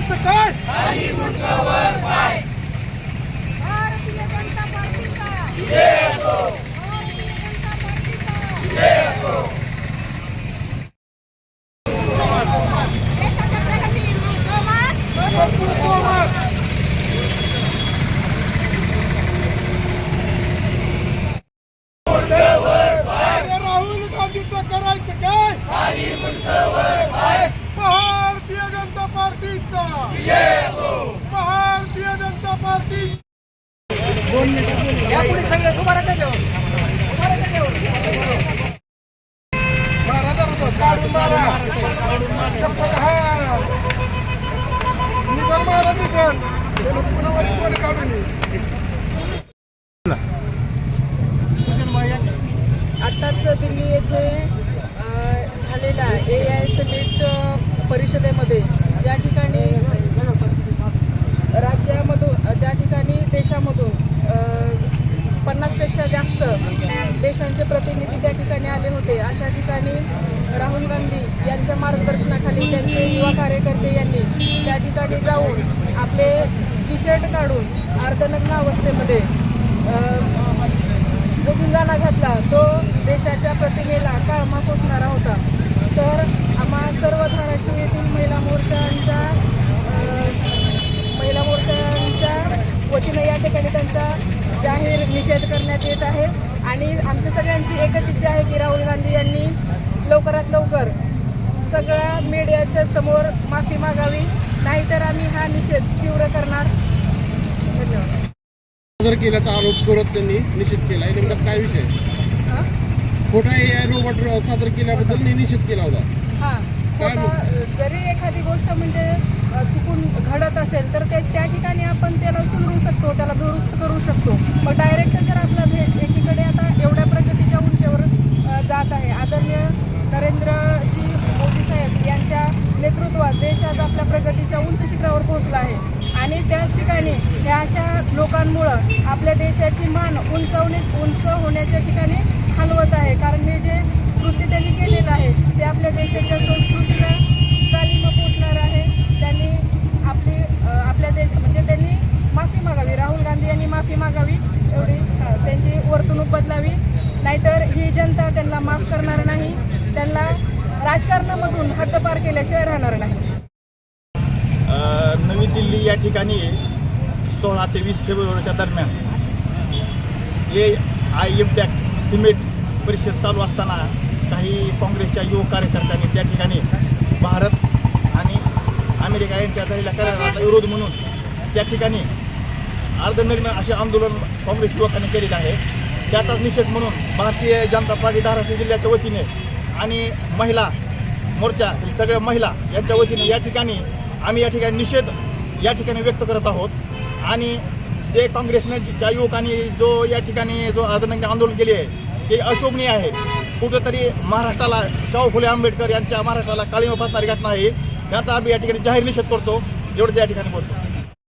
करायचं काय? भारतीय जनता पार्टीचा देशाच्या प्रगतीत राहुल गांधीचं करायचं काय? भारतीय जनता पार्टीचा भारतीय जनता पार्टी आत्ताच दिल्ली येथे झालेल्या AI समिट परिषदेमध्ये ज्या ठिकाणी राज्यामधून ज्या ठिकाणी देशामधून 50पेक्षा जास्त देशांचे प्रतिनिधी त्या ठिकाणी आले होते, अशा ठिकाणी राहुल गांधी यांच्या मार्गदर्शनाखाली त्यांचे युवा कार्यकर्ते यांनी त्या ठिकाणी जाऊन आपले टी-शर्ट काढून अर्धनग्न अवस्थेमध्ये जो धिंगाणा घातला तो देशाच्या प्रतिमेला काळमा पोचणारा होता. तर आम्हा सर्व धाराशिव येथील महिला मोर्चांच्या वतीनं या ठिकाणी त्यांचा जाहीर निषेध करण्यात येत आहे आणि आमच्या सगळ्यांची एकच इच्छा आहे की राहुल गांधी यांनी लवकरात लवकर सगळ्या मीडियाच्या समोर माफी मागावी, नाहीतर आम्ही हा निषेध तीव्र करणार. धन्यवाद. सादर केल्याचा आरोप करत त्यांनी निषेध केला आहे. नेमका काय विषय? खोटा AI रोबोट सादर केल्याबद्दल निषेध केला होता. जरी एखादी गोष्ट म्हणजे चुकून घडत असेल तर त्या ठिकाणी आपण त्याला सुधारू शकतो, त्याला दुरुस्त करू शकतो. मग डायरेक्ट जर आपला देश एकीकडे आता एवढ्या प्रगतीच्या उंचीवर जात आहे, आदरणीय नरेंद्रजी मोदी साहेब यांच्या नेतृत्वात देश आज आपल्या प्रगतीच्या उंच शिखरावर पोहोचला आहे आणि त्याच ठिकाणी ह्या अशा लोकांमुळं आपल्या देशाची मान उंच होण्याच्या ठिकाणी हलवत आहे. कारण हे जे कृत्य त्यांनी केलेलं आहे ते आपल्या देशाच्या संस्कृतीला तालीम पोचणार आहे. त्यांनी आपल्या देश म्हणजे त्यांनी माफी मागावी, राहुल गांधी यांनी माफी मागावी, एवढी त्यांची वर्तणूक बदलावी, नाहीतर ही जनता त्यांना माफ करणार नाही, त्यांना राजकारणामधून हद्दपार केल्याशिवाय राहणार नाही. नवी दिल्ली या ठिकाणी 16 ते 20 फेब्रुवारीच्या दरम्यान AI इम्पॅक्ट सिमेट परिषद चालू असताना काही काँग्रेसच्या युवक कार्यकर्त्यांनी त्या ठिकाणी भारत आणि अमेरिका यांच्या झालेल्या कराराला विरोध म्हणून त्या ठिकाणी अर्धनग्न असे आंदोलन काँग्रेस युवकांनी केलेलं आहे. त्याचाच निषेध म्हणून भारतीय जनता पार्टी धाराशिव जिल्ह्याच्या वतीने आणि महिला मोर्चा सगळ्या महिला यांच्या वतीने आम्ही या ठिकाणी निषेध या ठिकाणी व्यक्त करत आहोत. आणि जे काँग्रेसने ज्या युवकांनी या ठिकाणी अर्धनग्न आंदोलन केले आहे ते अशोभनीय आहे. कुठंतरी महाराष्ट्राला शाहू फुले आंबेडकर यांच्या महाराष्ट्राला काळीमा फासणारी घटना आहे, त्याचा आम्ही या ठिकाणी जाहीर निषेध करतो. एवढंच या ठिकाणी बोलतो.